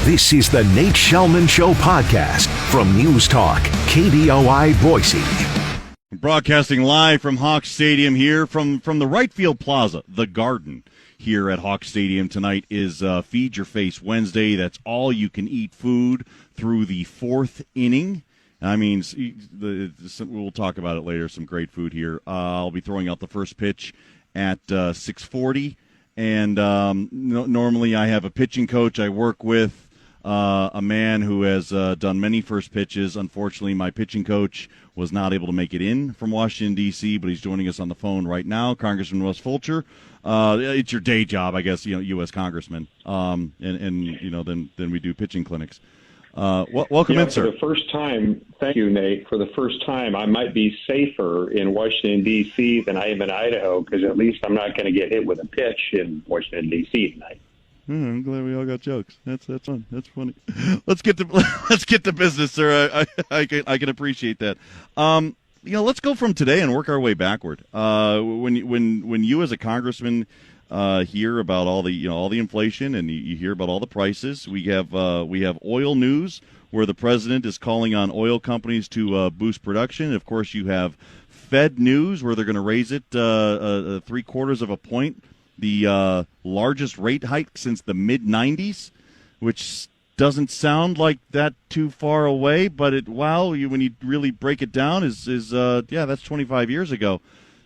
This is the Nate Shelman Show podcast from News Talk, KBOI Boise. Broadcasting live from Hawks Stadium here from the right field plaza, the Garden. Here at Hawks Stadium tonight is Feed Your Face Wednesday. That's all you can eat food through the fourth inning. I mean, we'll talk about it later. Some great food here. I'll be throwing out the first pitch at 6:40. And normally I have a pitching coach I work with, a man who has done many first pitches. Unfortunately, my pitching coach was not able to make it in from Washington, D.C., but he's joining us on the phone right now, Congressman Russ Fulcher. It's your day job, I guess, U.S. Congressman, and then we do pitching clinics. Welcome in, sir. For the first time, thank you, Nate. For the first time, I might be safer in Washington, D.C. than I am in Idaho, because at least I'm not going to get hit with a pitch in Washington, D.C. tonight. I'm glad we all got jokes. That's fun. That's funny. Let's get to business, sir. I can appreciate that. Let's go from today and work our way backward. When you as a congressman hear about all the inflation and you hear about all the prices, we have oil news where the president is calling on oil companies to boost production. Of course, you have Fed news where they're going to raise it 3/4 of a point. The largest rate hike since the mid-'90s, which doesn't sound like that too far away, but when you really break it down, that's 25 years ago.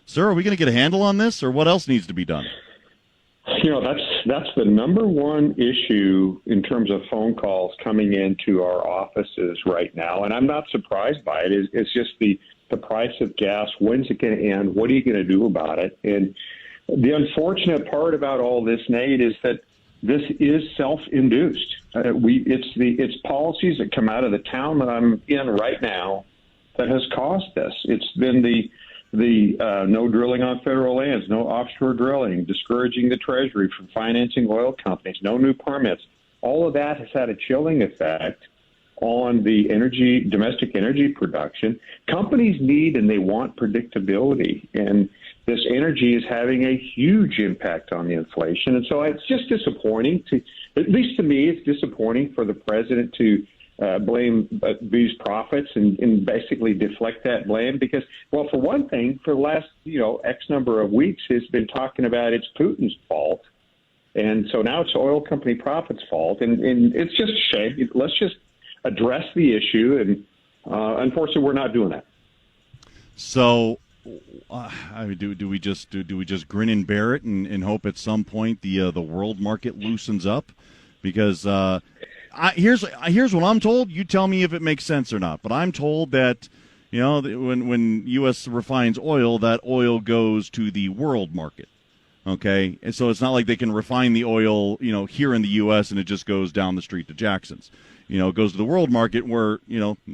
Sir, are we going to get a handle on this, or what else needs to be done? That's the number one issue in terms of phone calls coming into our offices right now, and I'm not surprised by it. It's just the price of gas. When's it going to end? What are you going to do about it? And the unfortunate part about all this, Nate, is that this is self-induced. It's policies that come out of the town that I'm in right now that has caused this. It's been the no drilling on federal lands, no offshore drilling, discouraging the Treasury from financing oil companies, no new permits. All of that has had a chilling effect on the domestic energy production. Companies need and they want predictability, and this energy is having a huge impact on the inflation. And so it's just disappointing at least to me, it's disappointing for the president to blame these profits and basically deflect that blame because, well, for one thing, for the last, X number of weeks, he's been talking about it's Putin's fault. And so now it's oil company profits' fault. And it's just a shame. Let's just address the issue. And unfortunately, we're not doing that. So, do we just grin and bear it and hope at some point the world market loosens up? Because here's what I'm told. You tell me if it makes sense or not. But I'm told that when U.S. refines oil, that oil goes to the world market. Okay, and so it's not like they can refine the oil here in the U.S. and it just goes down the street to Jackson's. It goes to the world market where,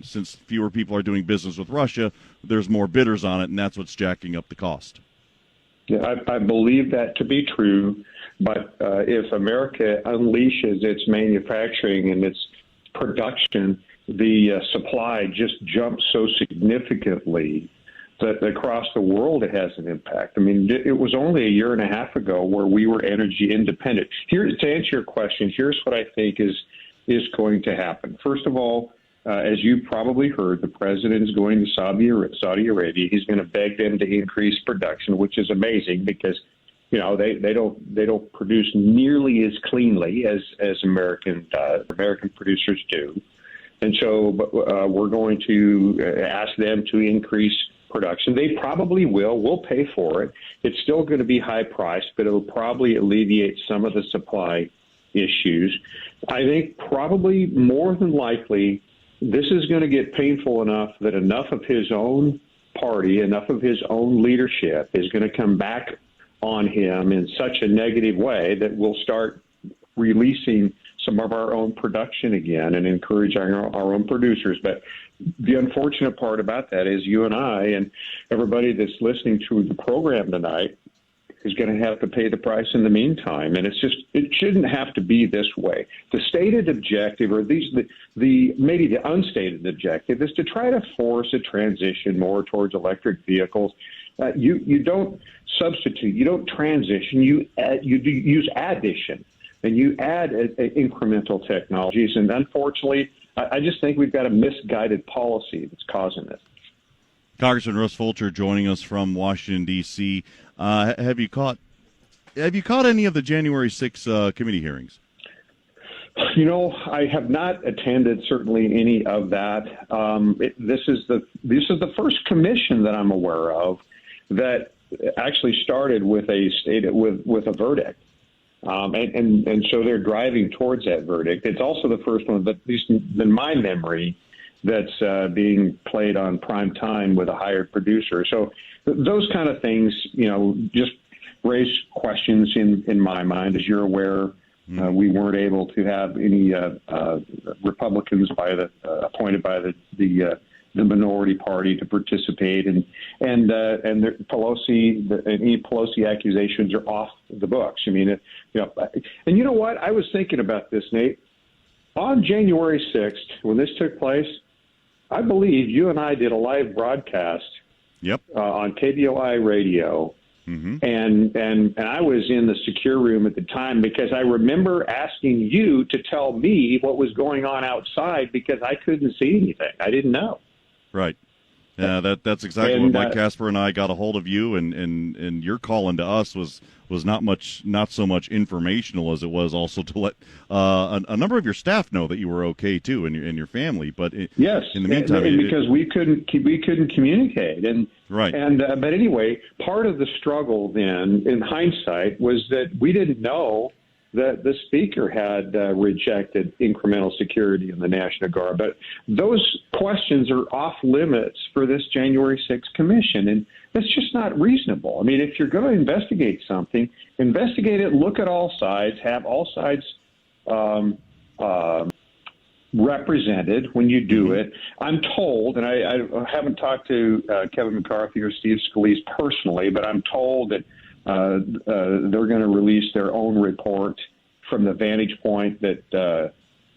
since fewer people are doing business with Russia, there's more bidders on it, and that's what's jacking up the cost. Yeah, I believe that to be true, but if America unleashes its manufacturing and its production, the supply just jumps so significantly that across the world it has an impact. I mean, it was only a year and a half ago where we were energy independent. Here, to answer your question, here's what I think is going to happen. First of all, as you probably heard, the president is going to Saudi Arabia. He's going to beg them to increase production, which is amazing because, they don't produce nearly as cleanly as American producers do. And so we're going to ask them to increase production. They probably will. We'll pay for it. It's still going to be high priced, but it'll probably alleviate some of the supply issues. I think probably more than likely this is going to get painful enough that enough of his own party, enough of his own leadership is going to come back on him in such a negative way that we'll start releasing some of our own production again and encouraging our own producers. But the unfortunate part about that is you and I and everybody that's listening to the program tonight is going to have to pay the price in the meantime. And it shouldn't have to be this way. The stated objective, or maybe the unstated objective, is to try to force a transition more towards electric vehicles. You don't substitute, you don't transition, you use addition. and you add incremental technologies. And unfortunately, I just think we've got a misguided policy that's causing this. Congressman Russ Fulcher joining us from Washington, D.C. Have you caught any of the January 6 committee hearings? I have not attended certainly any of that. This is the first commission that I'm aware of that actually started with a verdict, and so they're driving towards that verdict. It's also the first one, at least in my memory, that's being played on prime time with a hired producer. So those kind of things, just raise questions in my mind. As you're aware, we weren't able to have any Republicans appointed by the minority party to participate, and any Pelosi accusations are off the books. I mean, and you know what? I was thinking about this, Nate. On January 6th, when this took place, I believe you and I did a live broadcast. Yep. On KBOI radio. Mm-hmm. And I was in the secure room at the time because I remember asking you to tell me what was going on outside because I couldn't see anything. I didn't know. Right. Yeah, that's exactly what Mike Casper and I got a hold of you, and your call into us was not so much informational as it was also to let a number of your staff know that you were okay too, and your family. But yes, in the meantime, because we couldn't communicate, and right. And but anyway, part of the struggle then, in hindsight, was that we didn't know that the speaker had rejected incremental security in the National Guard. But those questions are off limits for this January 6th commission, and that's just not reasonable. I mean, if you're going to investigate something, investigate it, look at all sides, have all sides represented when you do it. I'm told, and I haven't talked to Kevin McCarthy or Steve Scalise personally, but I'm told that they're going to release their own report from the vantage point that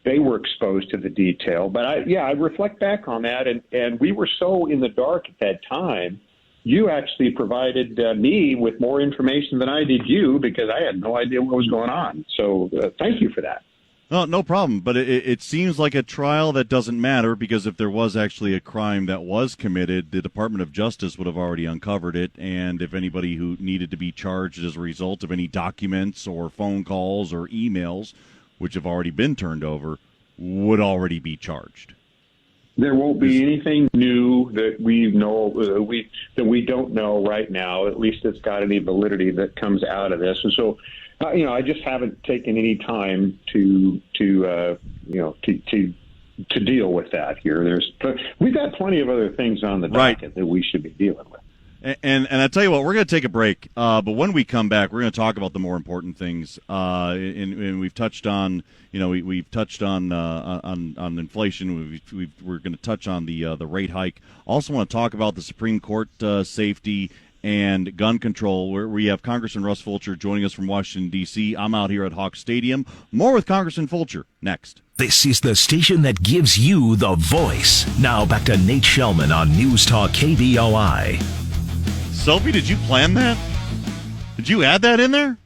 they were exposed to the detail. But I reflect back on that, and we were so in the dark at that time. You actually provided me with more information than I did you because I had no idea what was going on. So thank you for that. No problem. But it seems like a trial that doesn't matter because if there was actually a crime that was committed, the Department of Justice would have already uncovered it. And if anybody who needed to be charged as a result of any documents or phone calls or emails, which have already been turned over, would already be charged. There won't be anything new that we know that we don't know right now. At least it's got any validity that comes out of this. And so, I just haven't taken any time to deal with that here. We've got plenty of other things on the docket that we should be dealing with. And I tell you what, we're going to take a break. But when we come back, we're going to talk about the more important things. And we've touched on, we've touched on inflation. We're going to touch on the rate hike. Also want to talk about the Supreme Court safety and gun control, where we have Congressman Russ Fulcher joining us from Washington, D.C. I'm out here at Hawk Stadium. More with Congressman Fulcher next. This is the station that gives you the voice. Now back to Nate Shelman on News Talk KBOI. Sophie, did you plan that? Did you add that in there?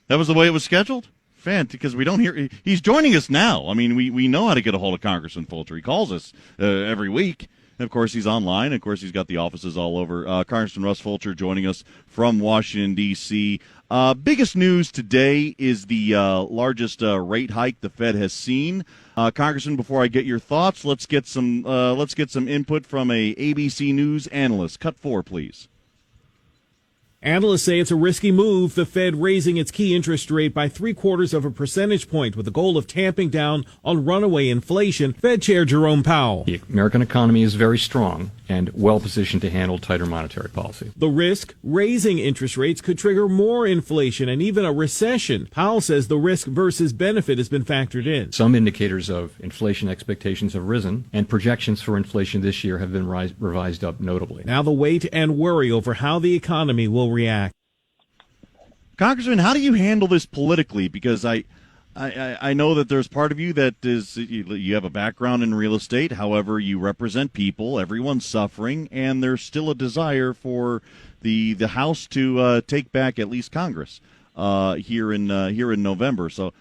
That was the way it was scheduled? Because we don't hear... He's joining us now. I mean, we know how to get a hold of Congressman Fulcher. He calls us every week. And of course, he's online. Of course, he's got the offices all over. Congressman Russ Fulcher joining us from Washington, D.C. Biggest news today is the largest rate hike the Fed has seen. Congressman, before I get your thoughts, let's get some input from a ABC News analyst. Cut 4, please. Analysts say it's a risky move, the Fed raising its key interest rate by 0.75 percentage point with the goal of tamping down on runaway inflation, Fed Chair Jerome Powell. The American economy is very strong and well-positioned to handle tighter monetary policy. The risk, raising interest rates could trigger more inflation and even a recession. Powell says the risk versus benefit has been factored in. Some indicators of inflation expectations have risen, and projections for inflation this year have been revised up notably. Now the wait and worry over how the economy will react. Congressman, how do you handle this politically? Because I know that there's part of you that is, you have a background in real estate. However, you represent people. Everyone's suffering, and there's still a desire for the House to take back at least Congress here in November. So,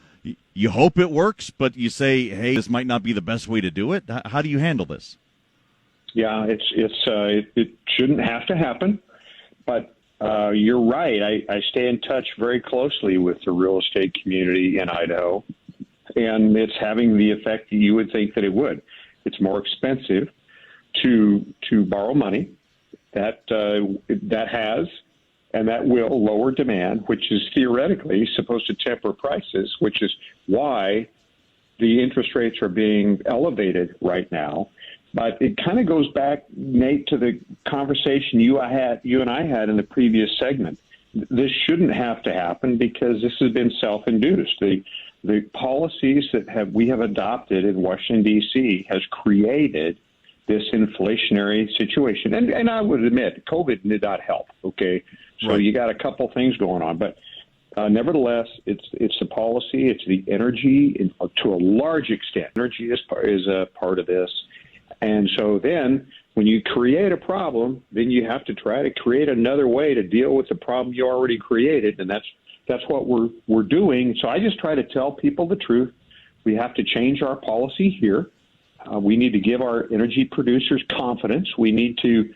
you hope it works, but you say, hey, this might not be the best way to do it. How do you handle this? Yeah, it shouldn't have to happen, but you're right. I stay in touch very closely with the real estate community in Idaho, and it's having the effect that you would think that it would. It's more expensive to borrow money. That has and that will lower demand, which is theoretically supposed to temper prices, which is why the interest rates are being elevated right now. But it kind of goes back, Nate, to the conversation you and I had in the previous segment. This shouldn't have to happen because this has been self-induced. The policies that we have adopted in Washington, D.C. has created this inflationary situation. And I would admit, COVID did not help, okay? So right. You got a couple things going on. But nevertheless, it's the policy, it's the energy, to a large extent. Energy is a part of this. And so then when you create a problem, then you have to try to create another way to deal with the problem you already created. And that's what we're doing. So I just try to tell people the truth. We have to change our policy here. We need to give our energy producers confidence. We need to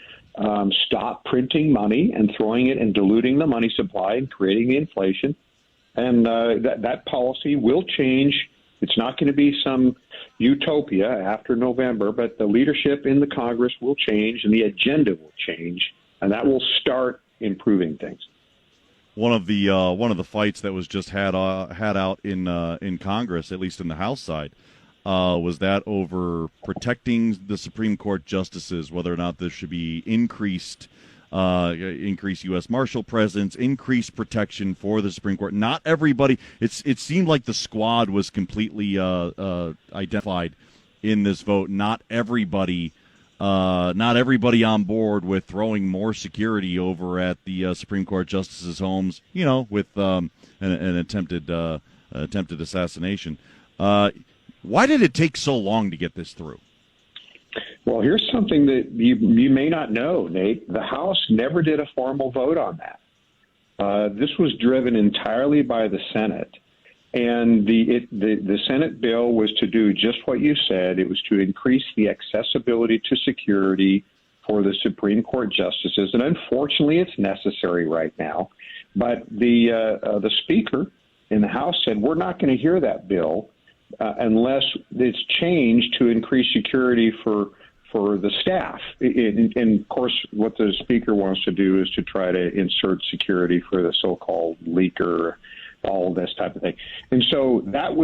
stop printing money and throwing it and diluting the money supply and creating the inflation. And that policy will change. It's not going to be some utopia after November, but the leadership in the Congress will change and the agenda will change, and that will start improving things. One of the fights that was just had out in Congress, at least in the House side, was that over protecting the Supreme Court justices, whether or not there should be increased U.S. Marshal presence, increased protection for the Supreme Court. Not everybody. It seemed like the squad was completely identified in this vote. Not everybody on board with throwing more security over at the Supreme Court justices' homes. With an attempted assassination. Why did it take so long to get this through? Well, here's something that you may not know, Nate. The House never did a formal vote on that. This was driven entirely by the Senate. And the Senate bill was to do just what you said. It was to increase the accessibility to security for the Supreme Court justices. And unfortunately, it's necessary right now. But the Speaker in the House said, we're not going to hear that bill unless it's changed to increase security for the staff. And, of course, what the Speaker wants to do is to try to insert security for the so-called leaker, all this type of thing. And so that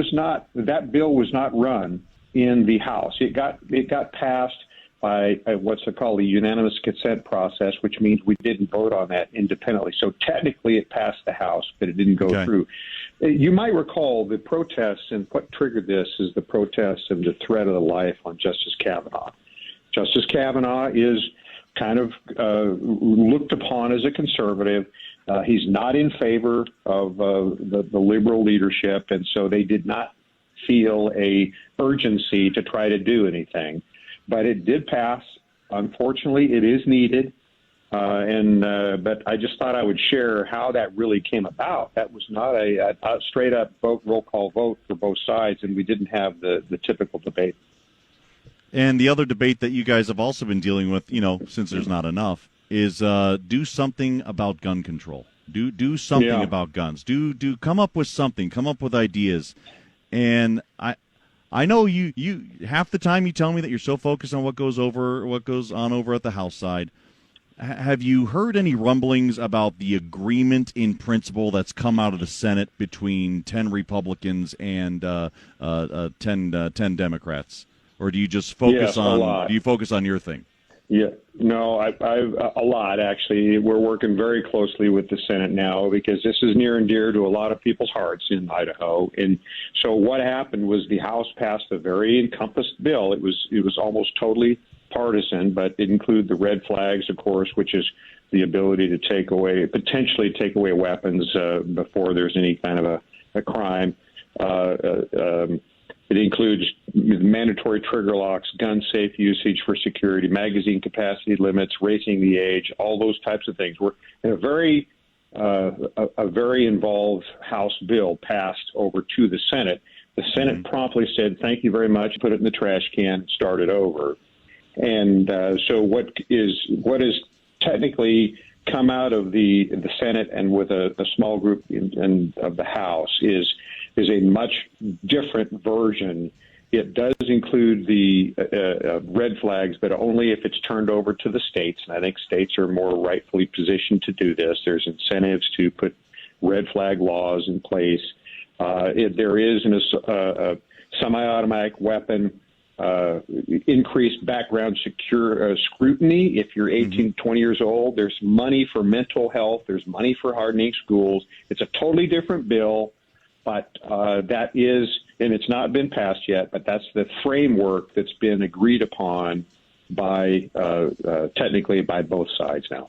bill was not run in the House. It got passed by what's called a unanimous consent process, which means we didn't vote on that independently. So technically it passed the House, but it didn't go through. You might recall the protests, and what triggered this is the protests and the threat of the life on Justice Kavanaugh. Justice Kavanaugh is kind of looked upon as a conservative. He's not in favor of the liberal leadership, and so they did not feel a urgency to try to do anything. But it did pass. Unfortunately, it is needed. But I just thought I would share how that really came about. That was not a straight-up roll call vote for both sides, and we didn't have the typical debate. And the other debate that you guys have also been dealing with, since there's not enough, is do something about gun control. Do something about guns. Do come up with something. Come up with ideas. And I know you half the time you tell me that you're so focused on what goes on over at the House side. Have you heard any rumblings about the agreement in principle that's come out of the Senate between 10 Republicans and 10 Democrats? Or do you just focus on your thing? Yeah, no, I've a lot, actually. We're working very closely with the Senate now because this is near and dear to a lot of people's hearts in Idaho. And so what happened was the House passed a very encompassed bill. It was almost totally partisan, but it included the red flags, of course, which is the ability to potentially take away weapons before there's any kind of a crime. It includes mandatory trigger locks, gun-safe usage for security, magazine capacity limits, raising the age, all those types of things. We're in a very involved House bill passed over to the Senate, The Senate promptly said, thank you very much, put it in the trash can, started over. And so what is technically come out of the Senate and with a small group of the House is a much different version. It does include the red flags, but only if it's turned over to the states. And I think states are more rightfully positioned to do this. There's incentives to put red flag laws in place. There is a semi-automatic weapon, increased background scrutiny. If you're 18, 20 years old, there's money for mental health. There's money for hardening schools. It's a totally different bill, but that is, and it's not been passed yet, but that's the framework that's been agreed upon by technically by both sides now.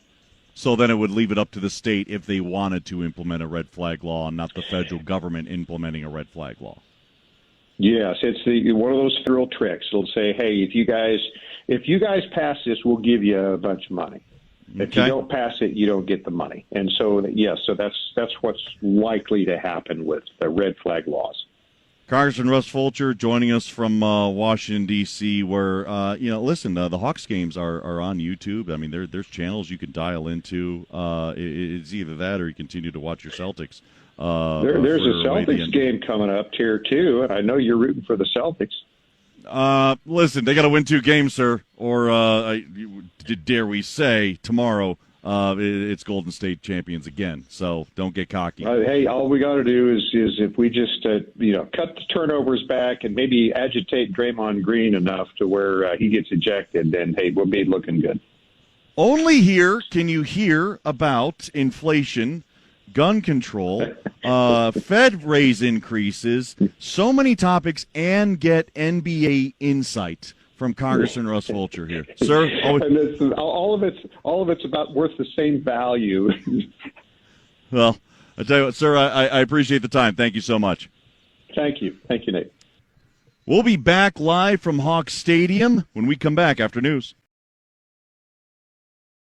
So then it would leave it up to the state if they wanted to implement a red flag law, and not the federal government implementing a red flag law. Yes, it's one of those federal tricks. It'll say, "Hey, if you guys pass this, we'll give you a bunch of money. If you don't pass it, you don't get the money." And so, yes, so that's what's likely to happen with the red flag laws. Congressman Russ Fulcher joining us from Washington, D.C., where, listen, the Hawks games are on YouTube. I mean, there's channels you can dial into. It's either that or you continue to watch your Celtics. There's a Celtics game coming up here, too, and I know you're rooting for the Celtics. Listen, they got to win 2 games, sir, or dare we say tomorrow it's Golden State champions again. So don't get cocky. Hey, all we got to do is if we just cut the turnovers back and maybe agitate Draymond Green enough to where he gets ejected, then hey, we'll be looking good. Only here can you hear about inflation, gun control, Fed raise increases, so many topics, and get NBA insight from Congressman Russ Fulcher here, sir. And this is, all of it's about worth the same value. Well, I tell you what, sir, I appreciate the time. Thank you so much. Thank you, Nate. We'll be back live from Hawks Stadium when we come back after news.